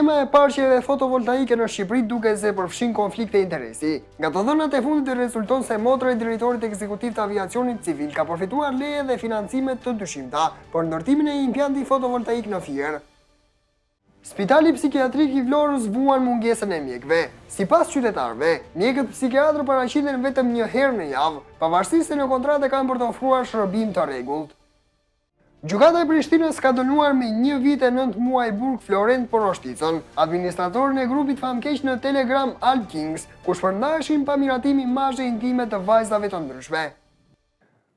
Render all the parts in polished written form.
Firma e parqeve fotovoltaike në Shqipëri duke se përfshin konflikte interesi. Nga të dhënat e fundit rezulton se motra e drejtorit ekzekutiv të aviacionit civil ka përfituar leje dhe financimet të dyshimta për ndërtimin e impjanti fotovoltaik në Fier. Spitali psikiatrik i Vlorës vuan mungesën e mjekëve. Sipas qytetarëve, mjekët psikiatrë paraqiten vetëm një herë në javë, pavarësisht se në kontratë kanë për të ofruar shërbim të rregullt. Gjykata e Prishtinës ka dënuar me 1 vit e 9 muaj burg Florent Porosticën, administratorin e grupit famkeq në Telegram Alp Kings, ku shpërndaheshin pa miratim imazhe intime të vajzave të ndryshme.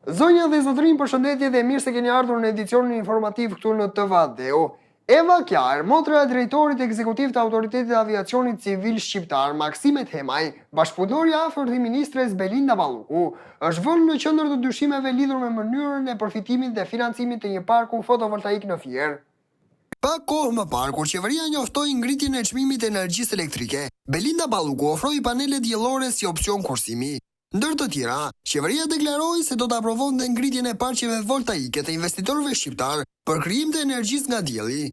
Zonja dhe zotërinj, përshëndetje dhe mirë se keni ardhur në edicionin informativ këtu në TV-Deo. Eva Kjaer, motra e drejtorit ekzekutiv të Autoritetit të Aviacionit Civil Shqiptar, Maksime Themaj, bashkëpunëtorja afërt e ministres Belinda Balluku, është vënë në qendër të dyshimeve lidhur me mënyrën e përfitimit dhe financimit të një parku fotovoltaik në Fier. Pak kohë më parë, kur qeveria njoftoi ngritjen e çmimit të energjisë elektrike, Belinda Balluku ofroi panele diellore si opsion kursimi. Ndër të tjera, qeveria deklaroi se do të aprovonte ngritjen e parqeve voltaike të investitorëve shqiptar për krijim të energjisë nga dielli.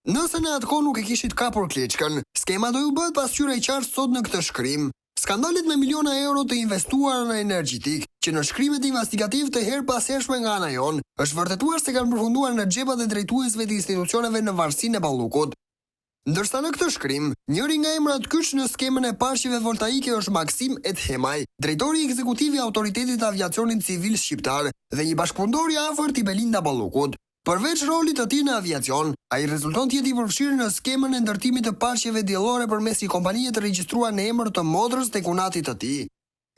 Nëse në atë kohë nuk e kishit kapur kleçkën, skema do ju bëhet pasqyra e qartë sot në këtë shkrim. Skandalet me miliona euro të investuara në energjitik, që në shkrimet investigativ të herë pashershme nga ana jon, është vërtetuar se kanë përfunduar në xhepat e drejtuesve të institucioneve në varësinë e Ballukut. Ndërsa në këtë shkrim, njëri nga emrat kyç në skemën e parqeve voltaike është Maksim Themaj, drejtori ekzekutiv i Autoritetit të Aviacionit Civil Shqiptar dhe një bashkëpunëtor i afërt i Belinda Ballukut. Përveç rolit të tij në aviacion, ai rezulton të jetë i përfshirë në skemën e ndërtimit të parqeve diellore përmes një kompanie të regjistruar në emër të motrës dhe kunatit të tij.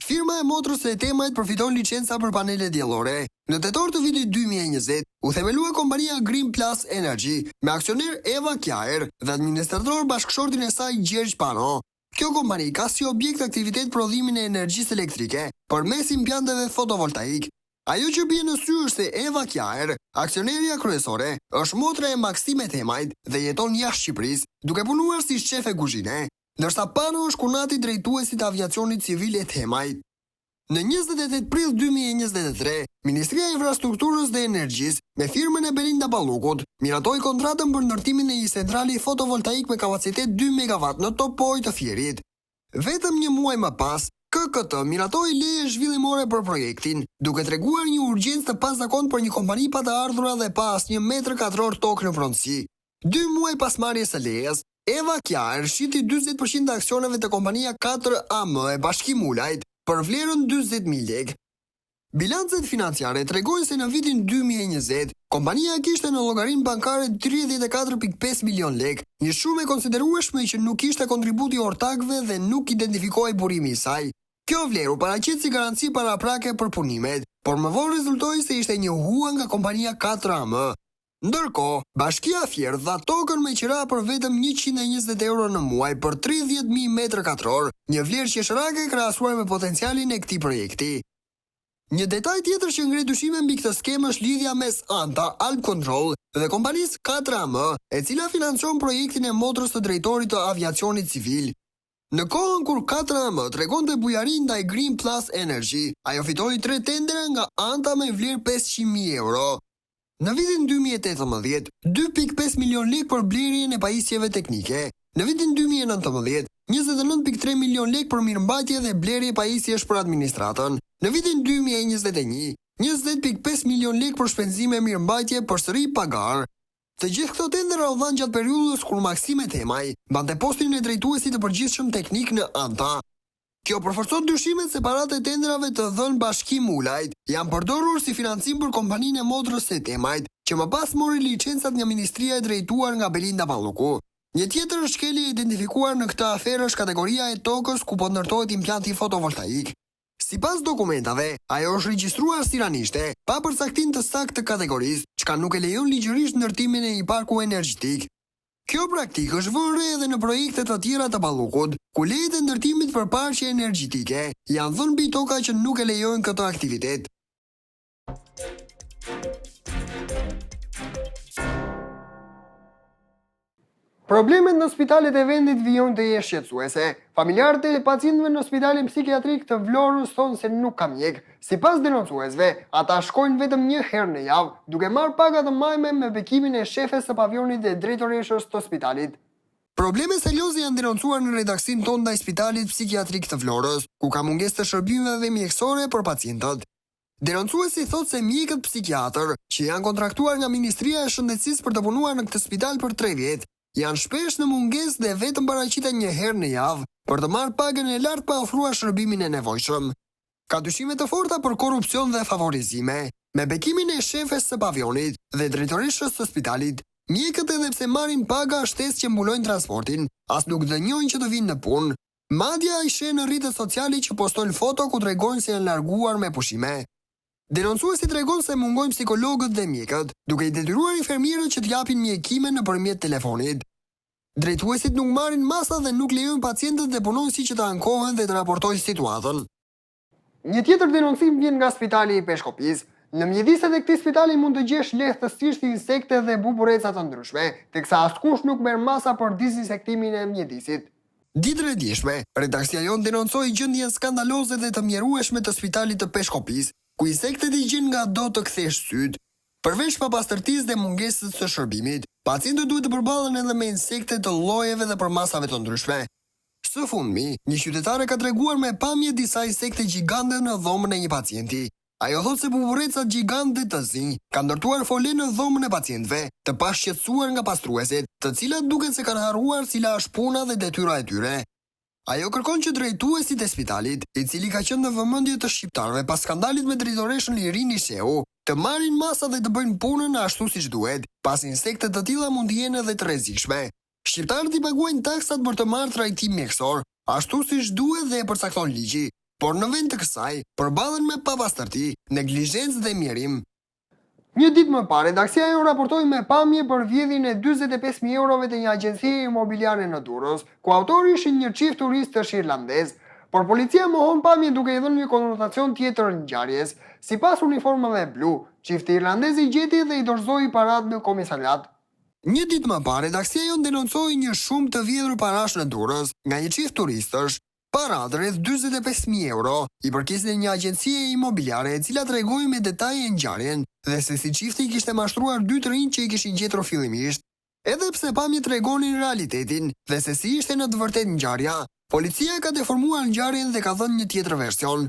Firma e motrës së Themajt përfiton licenca për panele diellore. Në tetor të vitit 2020, u themelua kompania Green Plus Energy me aksioner Eva Kjaer dhe administrator bashkëshortin e saj Gjergj Pano. Kjo kompani ka si objekt aktivitet prodhimin e energjisë elektrike përmes impianteve fotovoltaik. Ajo që bie në sy është se Eva Kjaer, aksionerja kryesore, është motra e Maksime Themajt dhe jeton jashtë Shqipërisë, duke punuar si shefe kuzhine, ndërsa Pano është kunati drejtuesit të aviacionit civil e Themajt. Në 28 prill 2023, Ministria e Infrastrukturës dhe Energjisë, me firmën e Belinda Ballukut, miratoi kontratën për ndërtimin e një centrali fotovoltaik me kapacitet 2 MW në Topoj të Fierit. Vetëm një muaj më pas, KKT miratoi leje zhvillimore për projektin, duke treguar një urgjencë të pazakontë për një kompani pa të ardhura dhe pa asnjë metër katror tokë në pronësi. 2 muaj pas marrjes së lejes, Eva Kjaer shiti 40% të aksioneve të kompania 4AM e Bashkim Ulajt për vlerën 40.000 lekë. Bilancet financiare tregojnë se në vitin 2020, kompania kishte në llogarinë bankare 34.5 milion lekë, një shumë e konsiderueshme që nuk kishte kontributi ortakëve dhe nuk identifikoi burimi i saj. Kjo vlerë u paraqit si garanci paraprake për punimet, por më vonë rezultoi se ishte një hua nga kompania 4AM. Ndërkohë, Bashkia Fier dha tokën me qira për vetëm 120 euro në muaj për 30.000 metra katror, një vlerë qesharake krahasuar me potencialin e këtij projekti. Një detaj tjetër që ngre dyshime mbi këtë skemë është lidhja mes Anta Alp Control dhe kompanisë 4AM, e cila financon projektin e motrës të drejtorit të aviacionit civil. Në kohën kur 4AM tregonte bujari ndaj Green Plus Energy, ajo fitoi 3 tendera nga Anta me vlerë 500.000 euro. Në vitin 2018, 2.5 milion lekë për blerjen e pajisjeve teknike. Në vitin 2019, 29.3 milion lekë për mirëmbajtje dhe blerje pajisjesh për administratën. Në vitin 2021, 20.5 milion lekë për shpenzime mirëmbajtje përsëri pagar. Të gjithë këto tendera u dhanë gjatë periudhës kur Maksime Themaj mbante postin e drejtuesit të përgjithshëm teknik në Anta. Kjo përforcon dyshimet se paratë e tenderave të dhënë Bashkim Ulajt janë përdorur si financim për kompaninë e motrës së Themajt, që më pas mori licencat nga Ministria e drejtuar nga Belinda Balluku. Një tjetër shkelje identifikuar në këtë aferë është kategoria e tokës ku po ndërtohet impjanti fotovoltaik. Sipas dokumentave, ajo është regjistruar si ranishte, pa përcaktim të saktë të kategorisë, çka nuk e lejon ligjërisht ndërtimin e një parku energjetik. Kjo praktikë është vënë re edhe në projekte të tjera të Ballukut, ku lejet e ndërtimit për parqe energjetike janë dhënë mbi toka që nuk e lejojnë këtë aktivitet. Problemet në spitalet e vendit vijojnë të jenë shqetësuese. Familjarët e pacientëve në spitalin psikiatrik të Vlorës thonë se nuk ka mjek. Sipas denoncuesve, ata shkojnë vetëm një herë në javë, duke marrë paga të majme me bekimin e shefes së pavionit dhe drejtoreshës të spitalit. Probleme serioze janë denoncuar në redaksin tonë ndaj Spitalit Psikiatrik të Florës, ku ka mungesë të shërbimeve mjekësore për pacientët. Denoncuesi thotë se mjekët psikiatër, që janë kontraktuar nga Ministria e Shëndetësisë për të punuar në këtë spital për 3 vjet, janë shpesh në mungesë dhe vetëm paraqiten një herë në javë për të marrë pagën e lartë pa ofruar shërbimin e nevojshëm. Ka dyshime të forta për korrupsion dhe favorizime. Me bekimin e shefes së pavionit dhe drejtoreshës së spitalit, mjekët edhe pse marrin paga shtesë që mbulojnë transportin, as nuk dënjojnë që të vinë në punë. Madje ai sheh në rrjetet sociale që postojnë foto ku tregojnë se janë larguar me pushime. Denoncuesi tregon se mungojnë psikologët dhe mjekët, duke i detyruar infermierët që të japin mjekime nëpërmjet telefonit. Drejtuesit nuk marrin masa dhe nuk lejojnë pacientët dhe punonësit që të ankohen dhe të raportojnë situatën. Një tjetër denoncim vjen nga Spitali i Peshkopis. Në mjediset e këtij spitali mund të gjesh lehtësisht insekte dhe bubureca të ndryshme, teksa askush nuk merr masa për dizinsektimin e mjedisit. Ditën e djeshme, redaksia jon denoncoi gjendjen skandaloze dhe të mjerueshme të Spitalit të Peshkopis, ku insektet i gjen nga do të kthesh syt. Përveç papastërtisë dhe mungesës së shërbimit, pacientët duhet të përballen edhe me insekte të llojeve dhe përmasave të ndryshme. Së fundmi, një qytetare ka treguar me pamje disa insekte gjigante në dhomën e një pacienti. Ajo thotë se buburecat gjigante të zi kanë ndërtuar fole në dhomën e pacientëve, të pashqetësuar nga pastruesit, të cilat duket se kanë harruar cila është puna dhe detyra e tyre. Ajo kërkon që drejtuesit e spitalit, i cili ka qenë në vëmendje të shqiptarëve pas skandalit me drejtoreshën Irini Sheu, të marrin masa dhe të bëjnë punën ashtu siç duhet, pas insektet të tilla mund të jenë edhe të rrezikshme. Shqiptarët i paguajnë taksat për të marrë trajtim mjekësor, ashtu siç duhet dhe e përcakton ligji. Por në vend të kësaj, përballen me papastërti, neglizhencë dhe mjerim. Një ditë më parë, redaksia jon raportoi me pamje për vjedhjen e 45.000 eurove të një agjencie imobiliare në Durrës, ku autori ishin një çift turistësh irlandez, por policia mohon pamjen duke i dhënë një konotacion tjetër ngjarjes. Sipas uniformave blu, çifti irlandez i gjeti dhe i dorëzoi parat në komisariat. Një ditë më parë, redaksia jon denoncoi një shumë të vjedhur parash në Durrës nga një çift turistësh. Parat rreth 45.000 euro i përkesin një agjencie imobiliare e cila tregoi me detaje ngjarjen dhe se si çifti kishte mashtruar 2 të rinj që i kishin gjetur fillimisht. Edhe pse pamjet tregonin realitetin dhe se si ishte në të vërtetë ngjarja, policia ka deformuar ngjarjen dhe ka dhënë një tjetër version.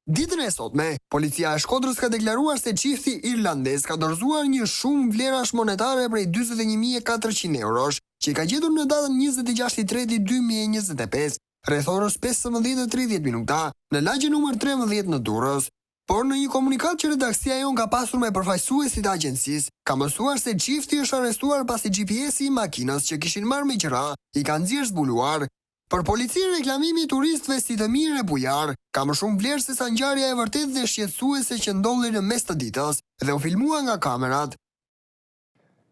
Ditën e sotme, policia e Shkodrës ka deklaruar se çifti irlandez ka dorëzuar një shumë vlerash monetare prej 41.400 eurosh, që i ka gjetur në datën 26/3/2025. Rreth orës 15:30 minuta, në lagje numër 13 në Durrës. Por në një komunikat që redaksia jon ka pasur me përfaqësuesit e agjencisë, ka mësuar se çifti është arrestuar pasi GPS-i i makinës që kishin marrë me qira i ka nxjerrë zbuluar. Për policinë reklamimi i turistëve si të mirë e bujar ka më shumë vlerë se sa ngjarja e vërtetë dhe shqetësuese që ndodhi në mes të ditës dhe u filmua nga kamerat.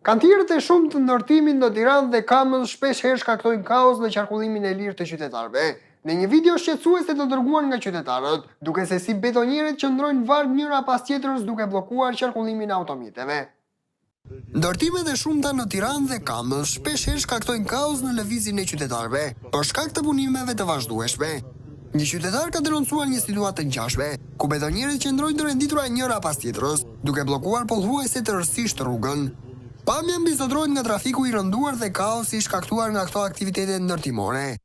Kantierët e shumë të ndërtimit në Tiranë dhe Kamës shpesh herë shkaktojnë kaos në qarkullimin e lirë të qytetarëve. Në një video shqetësuese të dërguar nga qytetarët, duke se si betonierët qëndrojnë varg njëra pas tjetrës duke bllokuar qarkullimin e automjeteve. Ndërtimet e shumta në Tiranë dhe Kamës shpesh herë shkaktojnë kaos në lëvizjen e qytetarëve, për shkak të punimeve të vazhdueshme. Një qytetar ka denoncuar një situatë të ngjashme, ku betonierët qëndrojnë të renditura njëra pas tjetrës, duke bllokuar pothuajse tërësisht rrugën. Pamja mbizotrohet nga trafiku i rënduar dhe kaosi i shkaktuar nga këto aktivitete ndërtimore.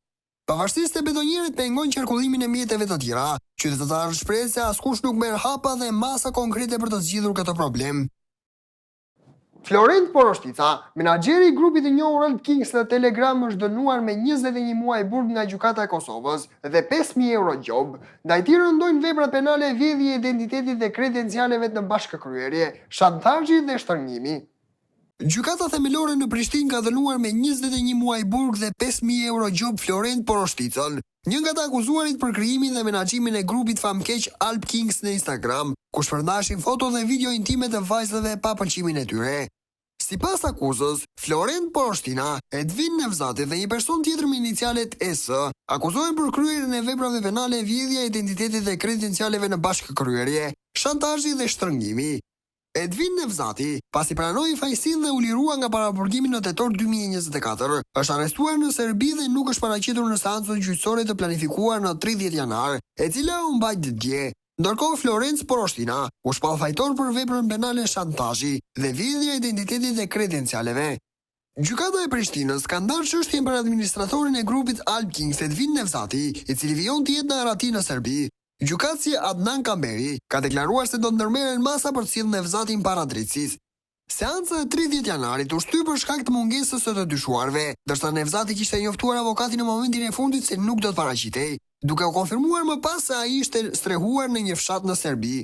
Pavarësisht se betonierët pengojnë qarkullimin e mjeteve të tjera, qytetarët shprehen se askush nuk merr hapa dhe masa konkrete për të zgjidhur këtë problem. Florent Poroshtica, menaxheri i grupit të njohur Alp Kings në Telegram, është dënuar me 21 muaj burg nga gjykata e Kosovës dhe 5.000 euro gjob. Ndaj tij rëndojnë veprat penale, vjedhje identitetit dhe kredencialeve në bashkëkryerje, shantazhi dhe shtrëngimi. Gjykata themelore në Prishtinë ka dënuar me 21 muaj burg dhe 5.000 euro gjob Florent Poroshticën, një nga të akuzuarit për krijimin dhe menaxhimin e grupit famkeq Alp Kings në Instagram, ku shpërndashin foto dhe video intime të vajzave pa pëlqimin e tyre. Sipas akuzës, Florent Porostina, Edvin Nevzati dhe një person tjetër me inicialet ES akuzohen për kryerjen e veprave penale, vjedhja e identitetit dhe kredencialeve në bashkëkryerje, shantazhi dhe shtrëngimi. Edvin Nevzati, pasi pranoi fajësinë dhe u lirua nga paraburgimi në tetor 2024, është arrestuar në Serbi dhe nuk është paraqitur në seancën gjyqësore të planifikuar në 30 janar, e cila u mbajt dje. Ndërkohë Florent Poroshtina u shpall fajtor për veprën penale shantazhi dhe vjedhja e identitetit dhe kredencialeve. Gjykata e Prishtinës ka ndarë çështjen për administratorin e grupit Alp Kings Edvin Nevzati, i cili vijon të jetë në Arati në Serbi. Gjykatësi Adnan Kamberi ka deklaruar se do të ndërmerren masa për të sjellë Nevzatin para drejtësisë. Seanca e 30 janarit u shtyp për shkak të mungesës së të dyshuarve, ndërsa Nevzati kishte njoftuar avokatin në momentin e fundit se nuk do të paraqitej, duke u konfirmuar më pas se ai ishte strehuar në një fshat në Serbi.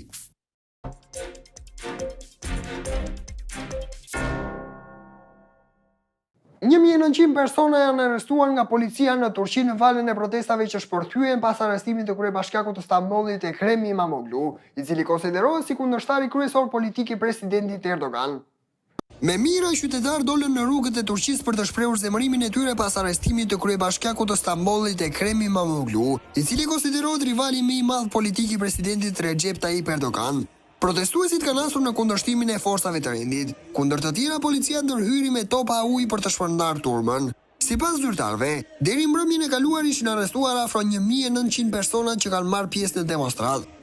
$1.900 persona janë arrestuar nga policia në Turqi në valën e protestave që shpërthyen pas arrestimit të kryebashkiakut të Stambollit Ekrem İmamoğlu, i cili konsiderohet si kundërshtari kryesor politik i presidentit Erdogan. Me mijëra qytetarë dolën në rrugët e Turqisë për të shprehur zemërimin e tyre pas arrestimit të kryebashkiakut të Stambollit Ekrem İmamoğlu, i cili konsiderohet rivali më i madh politik i presidentit Recep Tayyip Erdogan. Protestuesit kanë asur në kundërshtimin e forcave të rendit, kundër të tjera policia ndërhyri me topa ujë për të shpërndar turmën. Sipas zyrtarëve, deri mbrëmjen e kaluar ishin arrestuar afro 1.900 persona që kanë marrë pjesë në demonstratë.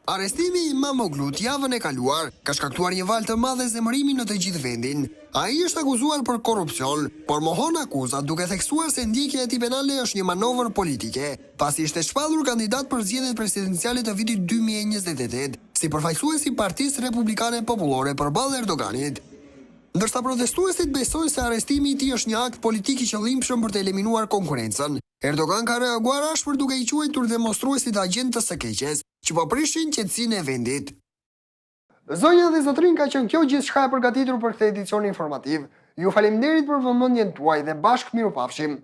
Arrestimi i İmamoğlut javën e kaluar ka shkaktuar një valë të madhe zemërimi në të gjithë vendin. Ai është akuzuar për korrupsion, por mohon akuzat duke theksuar se ndjekja e tij penale është një manovër politike, pasi ishte shpallur kandidat për zgjedhjet presidenciale të vitit 2028, si përfaqësues i Partisë Republikane Popullore përballë Erdoganit. Ndërsa protestuesit besojnë se arrestimi i tij është një akt politik i qëllimshëm për të eliminuar konkurrencën, Erdogan ka reaguar ashpër duke i quajtur demonstruesit agentë të së keqes, që po prishin qetësinë e vendit. Zonja dhe zotrin, ka qenë kjo gjithçka e përgatitur për këtë edicion informativ. Ju faleminderit për vëmendjen tuaj dhe bashkë mirupafshim.